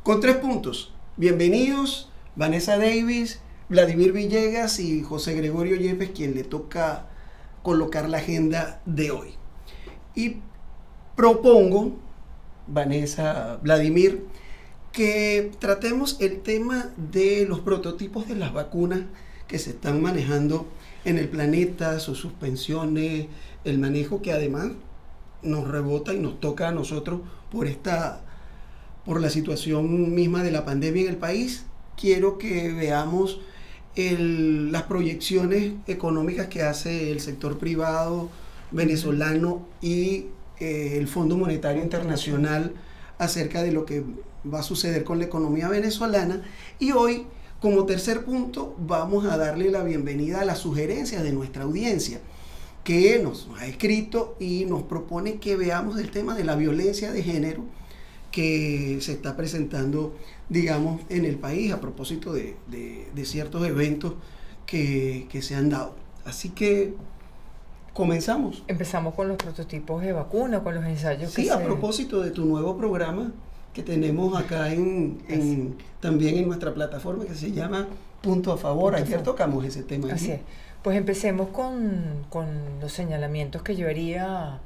Con 3 puntos. Bienvenidos, Vanessa Davis, Vladimir Villegas y José Gregorio Yepes, quien le toca colocar la agenda de hoy. Y propongo, Vanessa, Vladimir, que tratemos el tema de los prototipos de las vacunas que se están manejando en el planeta, sus suspensiones, el manejo que además nos rebota y nos toca a nosotros por la situación misma de la pandemia en el país. Quiero que veamos las proyecciones económicas que hace el sector privado venezolano y el Fondo Monetario Internacional acerca de lo que va a suceder con la economía venezolana. Y hoy, como tercer punto, vamos a darle la bienvenida a las sugerencias de nuestra audiencia, que nos ha escrito y nos propone que veamos el tema de la violencia de género que se está presentando, digamos, en el país a propósito de ciertos eventos que se han dado. Así que comenzamos. Empezamos con los prototipos de vacuna, con los ensayos. Sí, a propósito de tu nuevo programa que tenemos acá también en nuestra plataforma, que se llama Punto a Favor. Ayer tocamos ese tema. Así es. Pues empecemos con los señalamientos que yo haría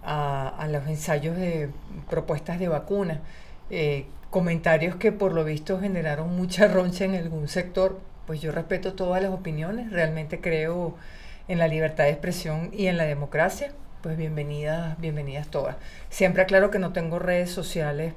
a los ensayos de propuestas de vacuna. Comentarios que por lo visto generaron mucha roncha en algún sector. Pues yo respeto todas las opiniones, realmente creo en la libertad de expresión y en la democracia. Pues bienvenidas todas. Siempre aclaro que no tengo redes sociales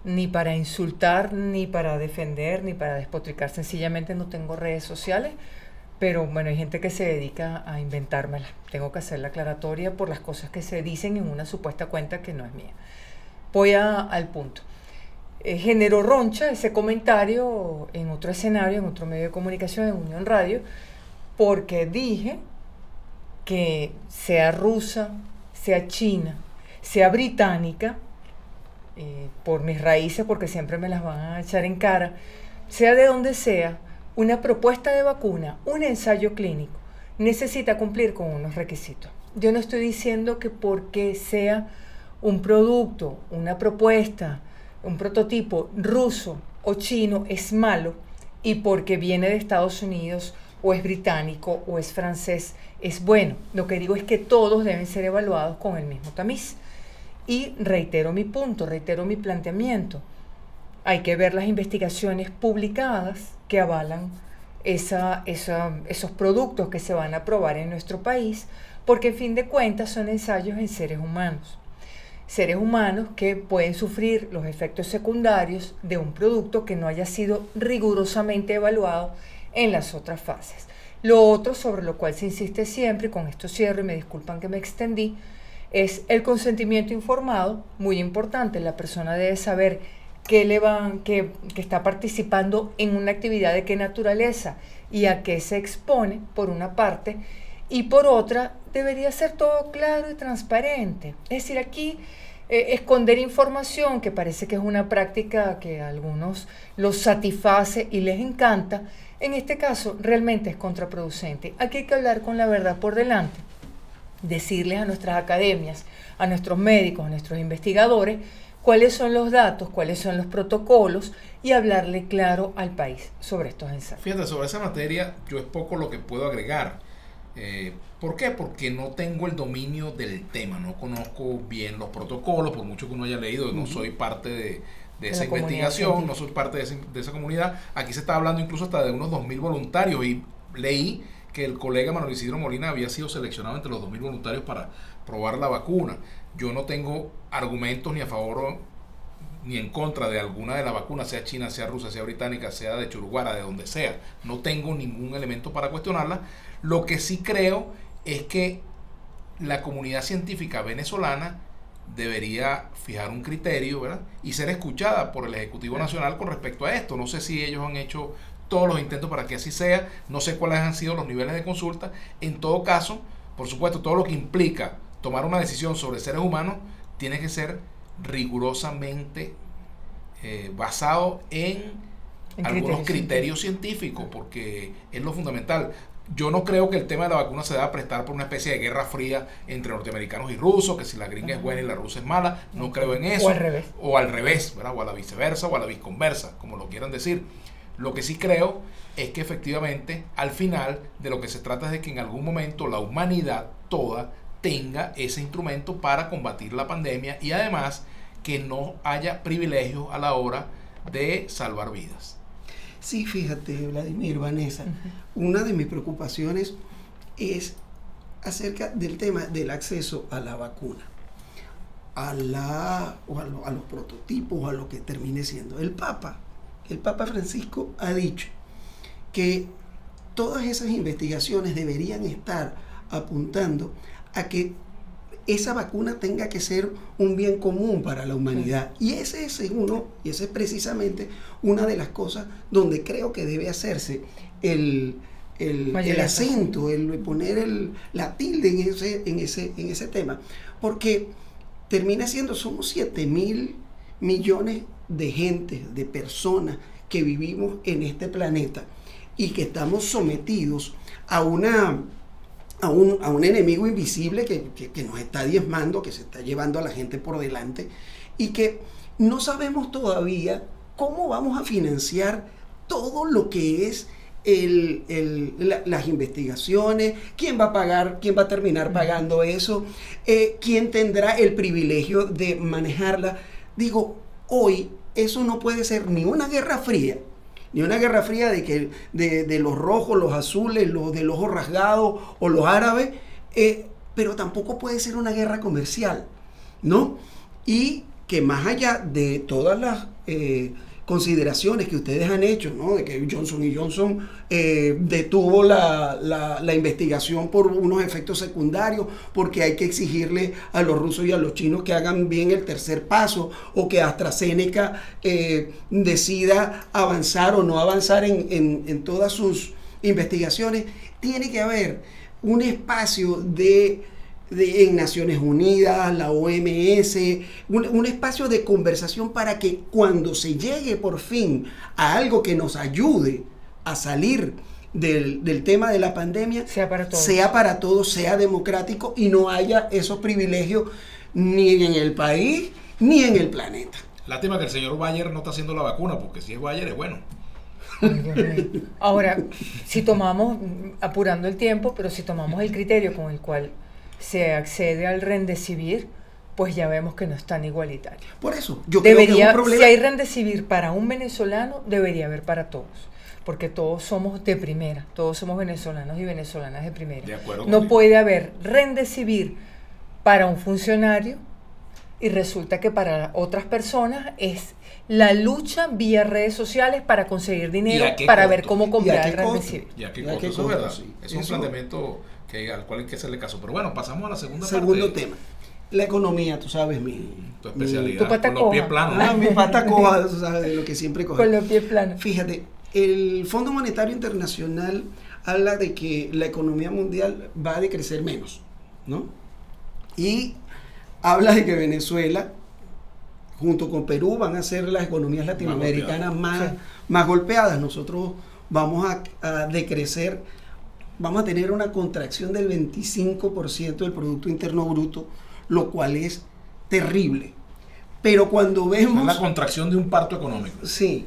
ni para insultar, ni para defender, ni para despotricar. Sencillamente no tengo redes sociales, pero bueno, hay gente que se dedica a inventármelas. Tengo que hacer la aclaratoria por las cosas que se dicen en una supuesta cuenta que no es mía. Voy al punto. Generó roncha ese comentario en otro escenario, en otro medio de comunicación, en Unión Radio, porque dije que sea rusa, sea china, sea británica, por mis raíces, porque siempre me las van a echar en cara, sea de donde sea, una propuesta de vacuna, un ensayo clínico, necesita cumplir con unos requisitos. Yo no estoy diciendo que porque sea un producto, una propuesta, un prototipo ruso o chino es malo, y porque viene de Estados Unidos o es británico o es francés es bueno. Lo que digo es que todos deben ser evaluados con el mismo tamiz. Y reitero mi punto, reitero mi planteamiento. Hay que ver las investigaciones publicadas que avalan esos productos que se van a probar en nuestro país, porque en fin de cuentas son ensayos en seres humanos. Seres humanos que pueden sufrir los efectos secundarios de un producto que no haya sido rigurosamente evaluado en las otras fases. Lo otro sobre lo cual se insiste siempre, y con esto cierro y me disculpan que me extendí, es el consentimiento informado, muy importante. La persona debe saber que está participando en una actividad de qué naturaleza y a qué se expone, por una parte, y por otra, debería ser todo claro y transparente. Es decir, aquí esconder información, que parece que es una práctica que a algunos los satisface y les encanta, en este caso realmente es contraproducente. Aquí hay que hablar con la verdad por delante, decirles a nuestras academias, a nuestros médicos, a nuestros investigadores, cuáles son los datos, cuáles son los protocolos, y hablarle claro al país sobre estos ensayos. Fíjate, sobre esa materia yo es poco lo que puedo agregar. ¿Por qué? Porque no tengo el dominio del tema, no conozco bien los protocolos, por mucho que uno haya leído, no soy parte de esa investigación, no soy parte de esa comunidad. Aquí se está hablando incluso hasta de unos 2.000 voluntarios, y leí que el colega Manuel Isidro Molina había sido seleccionado entre los 2.000 voluntarios para probar la vacuna. Yo no tengo argumentos ni a favor ni en contra de alguna de las vacunas, sea china, sea rusa, sea británica, sea de Churuguara, de donde sea. No tengo ningún elemento para cuestionarla. Lo que sí creo es que la comunidad científica venezolana debería fijar un criterio, ¿verdad?, y ser escuchada por el Ejecutivo Nacional con respecto a esto. No sé si ellos han hecho todos los intentos para que así sea, no sé cuáles han sido los niveles de consulta. En todo caso, por supuesto, todo lo que implica tomar una decisión sobre seres humanos tiene que ser rigurosamente basado en algunos criterios científicos, porque es lo fundamental. yo no creo que el tema de la vacuna se deba prestar por una especie de guerra fría entre norteamericanos y rusos, que si la gringa es buena y la rusa es mala. No creo en eso. O al revés. O al revés, ¿verdad? O a la viceversa, o a la visconversa, como lo quieran decir. Lo que sí creo es que efectivamente, al final, de lo que se trata es de que en algún momento la humanidad toda tenga ese instrumento para combatir la pandemia y además que no haya privilegios a la hora de salvar vidas. Sí, fíjate, Vladimir, Vanessa, una de mis preocupaciones es acerca del tema del acceso a la vacuna, a los prototipos, a lo que termine siendo. El Papa Francisco ha dicho que todas esas investigaciones deberían estar apuntando a que esa vacuna tenga que ser un bien común para la humanidad. Y ese es precisamente una de las cosas donde creo que debe hacerse el acento, el poner la tilde en ese tema. Porque termina siendo, somos 7.000 millones de gente, de personas que vivimos en este planeta y que estamos sometidos a un enemigo invisible que nos está diezmando, que se está llevando a la gente por delante y que no sabemos todavía cómo vamos a financiar todo lo que es las investigaciones, quién va a pagar, quién va a terminar pagando eso, quién tendrá el privilegio de manejarla. Digo, hoy eso no puede ser ni una guerra fría de los rojos, los azules, los del ojo rasgado o los árabes, pero tampoco puede ser una guerra comercial, ¿no? Y que más allá de todas las consideraciones que ustedes han hecho, ¿no? De que Johnson & Johnson detuvo la investigación por unos efectos secundarios, porque hay que exigirle a los rusos y a los chinos que hagan bien el tercer paso, o que AstraZeneca decida avanzar o no avanzar en todas sus investigaciones. Tiene que haber un espacio en Naciones Unidas, la OMS, un espacio de conversación para que cuando se llegue por fin a algo que nos ayude a salir del tema de la pandemia, sea para todos, sea democrático y no haya esos privilegios ni en el país ni en el planeta. Lástima que el señor Bayer no está haciendo la vacuna, porque si es Bayer es bueno. Ahora, si tomamos, apurando el tiempo, pero si tomamos el criterio con el cual se accede al Remdesivir, pues ya vemos que no es tan igualitario. Por eso, yo creo que es un problema. Si hay Remdesivir para un venezolano, debería haber para todos, porque todos somos de primera, todos somos venezolanos y venezolanas de primera. De acuerdo, no puede haber Remdesivir para un funcionario y resulta que para otras personas es la lucha vía redes sociales para conseguir dinero, para ver cómo comprar el Remdesivir. Ya que costo, ¿verdad? Sí. Es un planteamiento al cual hay que hacerle caso. Pero bueno, pasamos a la segunda parte. Segundo tema. La economía, tú sabes, tu especialidad. Tu pata con los pies planos. Mi pata coja, tú sabes, de lo que siempre coge. Con los pies planos. Fíjate, el Fondo Monetario Internacional habla de que la economía mundial va a decrecer menos, ¿no? Y habla de que Venezuela, junto con Perú, van a ser las economías latinoamericanas más golpeadas. Nosotros vamos a decrecer. Vamos a tener una contracción del 25% del Producto Interno Bruto, lo cual es terrible. Pero cuando vemos... Es la contracción de un parto económico. Sí.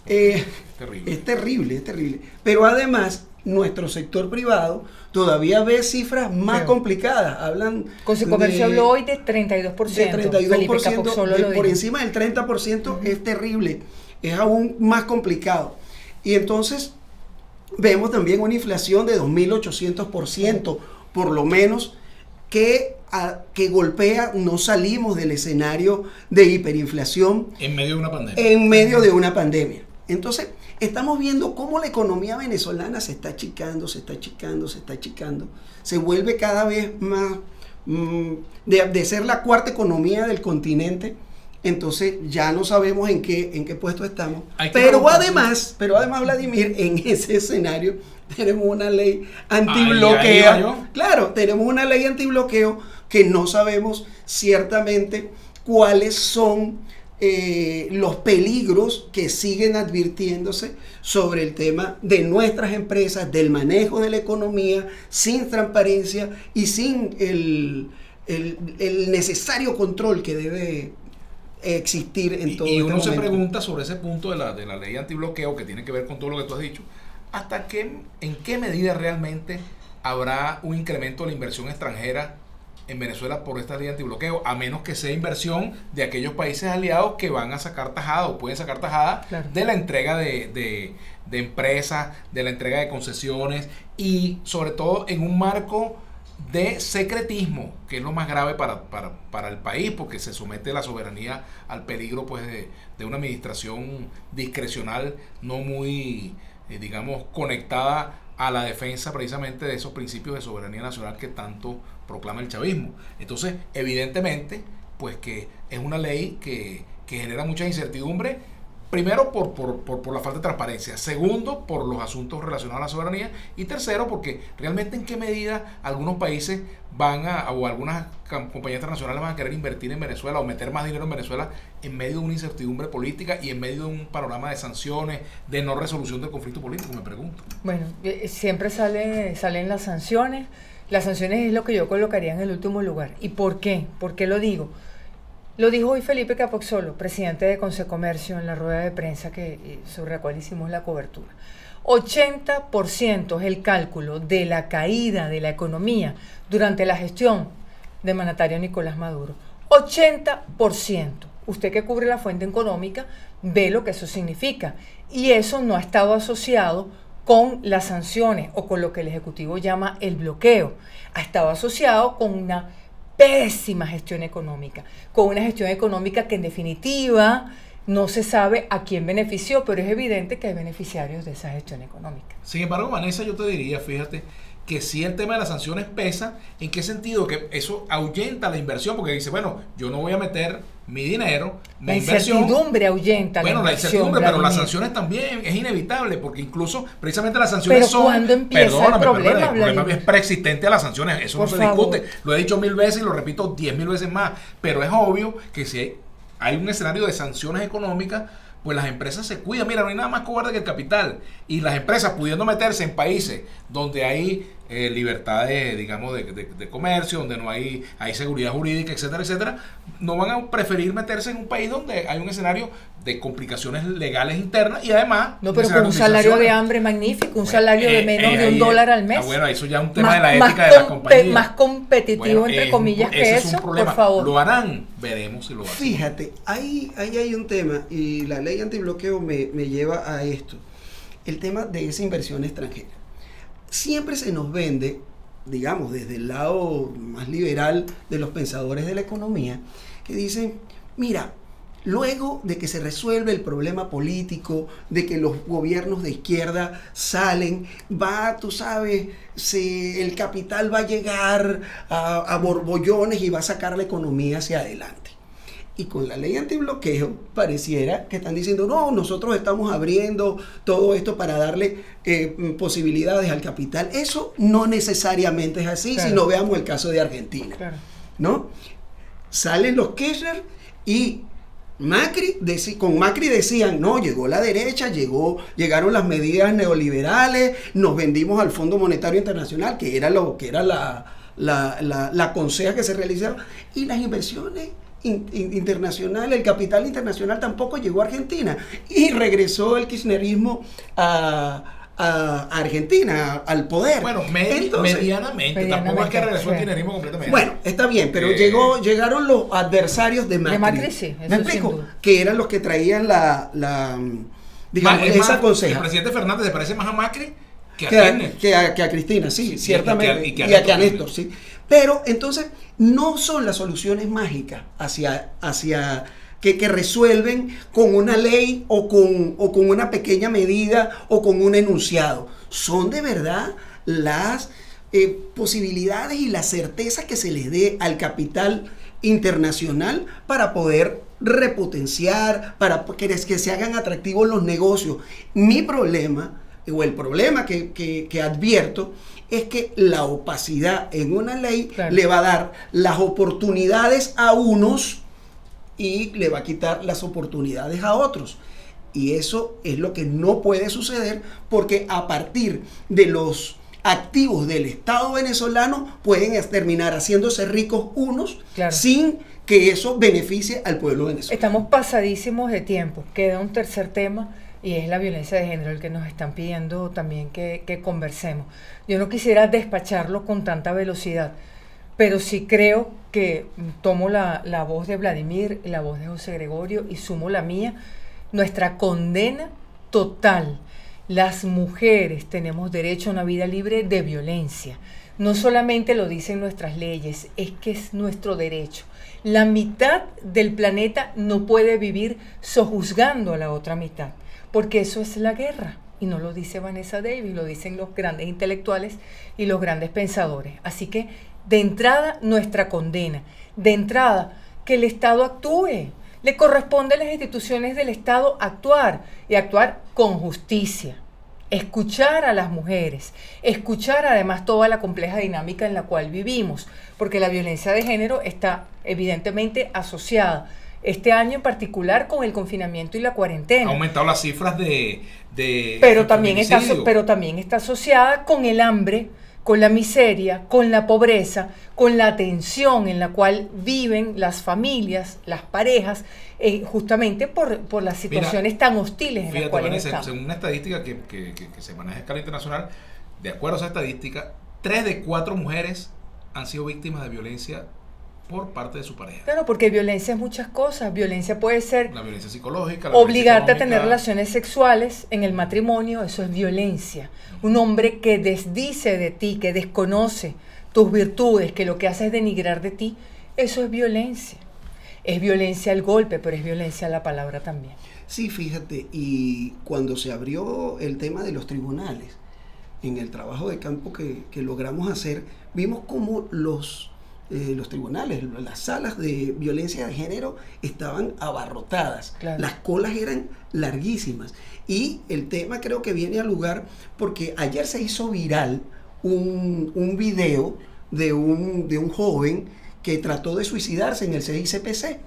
Terrible. Es terrible. Pero además, nuestro sector privado todavía ve cifras más complicadas. Hablan... Consecomercio habló hoy de 32%. De 32%, por encima del 30% es terrible. Es aún más complicado. Y entonces... vemos también una inflación de 2.800%, por lo menos, que golpea. No salimos del escenario de hiperinflación. En medio de una pandemia. En medio de una pandemia. Entonces, estamos viendo cómo la economía venezolana se está achicando, se vuelve cada vez más, de ser la cuarta economía del continente. Entonces ya no sabemos en qué puesto estamos. Pero además, Vladimir, en ese escenario tenemos una ley antibloqueo. Claro, tenemos una ley antibloqueo que no sabemos ciertamente cuáles son los peligros que siguen advirtiéndose sobre el tema de nuestras empresas, del manejo de la economía, sin transparencia y sin el necesario control que debe existir en todo y uno este se momento. pregunta sobre ese punto de la ley antibloqueo, que tiene que ver con todo lo que tú has dicho, en qué medida realmente habrá un incremento de la inversión extranjera en Venezuela por esta ley antibloqueo, a menos que sea inversión de aquellos países aliados que van a sacar tajada o pueden sacar tajada, claro, de la entrega de empresas, de la entrega de concesiones y sobre todo en un marco de secretismo, que es lo más grave para el país, porque se somete la soberanía al peligro pues de una administración discrecional no muy, digamos, conectada a la defensa precisamente de esos principios de soberanía nacional que tanto proclama el chavismo. Entonces, evidentemente, pues que es una ley que genera mucha incertidumbre, primero por la falta de transparencia, segundo por los asuntos relacionados a la soberanía y tercero porque realmente en qué medida algunos países o algunas compañías internacionales van a querer invertir en Venezuela o meter más dinero en Venezuela en medio de una incertidumbre política y en medio de un panorama de sanciones, de no resolución del conflicto político, me pregunto. Bueno, siempre salen las sanciones. Las sanciones es lo que yo colocaría en el último lugar. ¿Y por qué? ¿Por qué lo digo? Lo dijo hoy Felipe Capozzolo, presidente de Consecomercio, en la rueda de prensa sobre la cual hicimos la cobertura. 80% es el cálculo de la caída de la economía durante la gestión del mandatario Nicolás Maduro. 80%. Usted que cubre la fuente económica ve lo que eso significa. Y eso no ha estado asociado con las sanciones o con lo que el Ejecutivo llama el bloqueo. Ha estado asociado con una pésima gestión económica, con una gestión económica que en definitiva no se sabe a quién benefició, pero es evidente que hay beneficiarios de esa gestión económica. Sin embargo, Vanessa, yo te diría, fíjate, que si el tema de las sanciones pesa, ¿en qué sentido? Que eso ahuyenta la inversión, porque dice, bueno, yo no voy a meter mi dinero, mi inversión. La incertidumbre ahuyenta la inversión. Bueno, la incertidumbre, pero las sanciones también es inevitable, porque incluso precisamente las sanciones pero ¿cuándo empieza el problema es preexistente a las sanciones, eso no se discute. Lo he dicho 1000 veces y lo repito 10.000 veces más, pero es obvio que si hay un escenario de sanciones económicas, pues las empresas se cuidan. Mira, no hay nada más cobarde que el capital. Y las empresas pudiendo meterse en países donde hay libertades, digamos, de comercio, donde no hay seguridad jurídica, etcétera, etcétera, no van a preferir meterse en un país donde hay un escenario de complicaciones legales internas y además... No, pero con un salario de hambre magnífico, un salario de menos de $1 al mes. Bueno, eso ya es un tema de la ética de las compañías. Más competitivo, entre comillas, que eso, por favor. Lo harán, veremos si lo hacen. Fíjate, ahí hay un tema y la ley antibloqueo me lleva a esto. El tema de esa inversión extranjera. Siempre se nos vende, digamos, desde el lado más liberal de los pensadores de la economía, que dicen, mira, luego de que se resuelve el problema político, de que los gobiernos de izquierda salen, tú sabes, el capital va a llegar a borbollones y va a sacar la economía hacia adelante. Y con la ley antibloqueo pareciera que están diciendo, no, nosotros estamos abriendo todo esto para darle posibilidades al capital. Eso no necesariamente es así, claro. Si no veamos el caso de Argentina, claro. ¿No? Salen los Kirchner y con Macri decían, no, llegó la derecha, llegaron las medidas neoliberales, nos vendimos al Fondo Monetario Internacional, que era la conseja que se realizaba, y las inversiones internacional, el capital internacional tampoco llegó a Argentina y regresó el kirchnerismo a Argentina, al poder. Bueno, medianamente, tampoco es que regresó el kirchnerismo completamente. Bueno, está bien, pero llegaron los adversarios de Macri. De Macri sí, ¿Me explico? Que eran los que traían digamos, esa conseja. El presidente Fernández se parece más a Macri que a Cristina, sí, ciertamente, y a Néstor, sí. Pero entonces no son las soluciones mágicas que resuelven con una ley o con una pequeña medida o con un enunciado. Son de verdad las posibilidades y la certeza que se les dé al capital internacional para poder repotenciar, para que se hagan atractivos los negocios. Mi problema, o el problema que advierto, es que la opacidad en una ley, claro, le va a dar las oportunidades a unos y le va a quitar las oportunidades a otros. Y eso es lo que no puede suceder, porque a partir de los activos del Estado venezolano pueden terminar haciéndose ricos unos, claro, sin que eso beneficie al pueblo venezolano. Estamos pasadísimos de tiempo. Queda un tercer tema y es la violencia de género, el que nos están pidiendo también que conversemos. Yo no quisiera despacharlo con tanta velocidad, pero sí creo que tomo la voz de Vladimir, la voz de José Gregorio y sumo la mía. Nuestra condena total. Las mujeres tenemos derecho a una vida libre de violencia. No solamente lo dicen nuestras leyes, es que es nuestro derecho. La mitad del planeta no puede vivir sojuzgando a la otra mitad, porque eso es la guerra. Y no lo dice Vanessa Davis, lo dicen los grandes intelectuales y los grandes pensadores. Así que, de entrada, nuestra condena. De entrada, que el Estado actúe. Le corresponde a las instituciones del Estado actuar y actuar con justicia. Escuchar a las mujeres, escuchar además toda la compleja dinámica en la cual vivimos, porque la violencia de género está evidentemente asociada este año en particular con el confinamiento y la cuarentena. Ha aumentado las cifras pero también está asociada con el hambre, con la miseria, con la pobreza, con la tensión en la cual viven las familias, las parejas, justamente por las situaciones tan hostiles en las cuales están. Según una estadística que se maneja a escala internacional, de acuerdo a esa estadística, 3 de 4 mujeres han sido víctimas de violencia por parte de su pareja. Claro, porque violencia es muchas cosas. Violencia puede ser la violencia psicológica, obligarte a tener relaciones sexuales en el matrimonio, eso es violencia. Un hombre que desdice de ti, que desconoce tus virtudes, que lo que hace es denigrar de ti, eso es violencia. Es violencia el golpe, pero es violencia la palabra también. Sí, fíjate, y cuando se abrió el tema de los tribunales, en el trabajo de campo que logramos hacer, vimos cómo los tribunales, las salas de violencia de género estaban abarrotadas, claro, las colas eran larguísimas, y el tema creo que viene al lugar porque ayer se hizo viral un video de un joven que trató de suicidarse en el CICPC,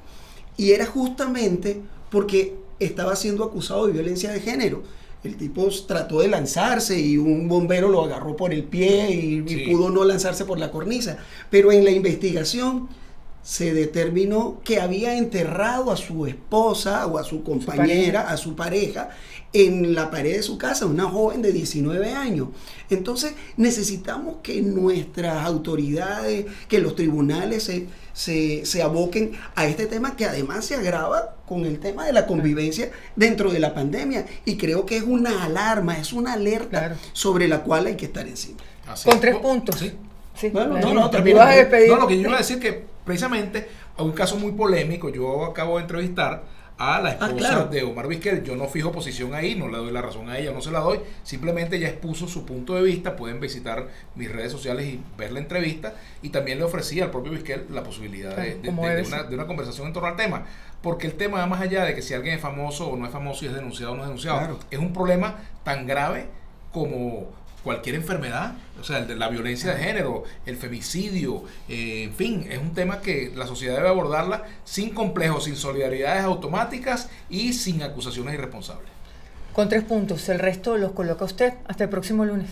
y era justamente porque estaba siendo acusado de violencia de género. El tipo trató de lanzarse y un bombero lo agarró por el pie y pudo no lanzarse por la cornisa. Pero en la investigación se determinó que había enterrado a su esposa o a su compañera, a su pareja, en la pared de su casa, una joven de 19 años. Entonces necesitamos que nuestras autoridades, que los tribunales se aboquen a este tema, que además se agrava con el tema de la convivencia dentro de la pandemia, y creo que es una alarma, es una alerta, claro, sobre la cual hay que estar encima. Así con 3 puntos. Sí. Sí. Bueno, lo que yo iba a decir que precisamente hay un caso muy polémico. Yo acabo de entrevistar a la esposa de Omar Vizquel. Yo no fijo posición ahí, no le doy la razón a ella, no se la doy, simplemente ella expuso su punto de vista. Pueden visitar mis redes sociales y ver la entrevista, y también le ofrecí al propio Vizquel la posibilidad de una conversación en torno al tema, porque el tema va más allá de que si alguien es famoso o no es famoso y es denunciado o no es denunciado, claro, es un problema tan grave como cualquier enfermedad, o sea, el de la violencia de género, el femicidio, en fin, es un tema que la sociedad debe abordarla sin complejos, sin solidaridades automáticas y sin acusaciones irresponsables. Con 3 puntos, el resto los coloca usted. Hasta el próximo lunes.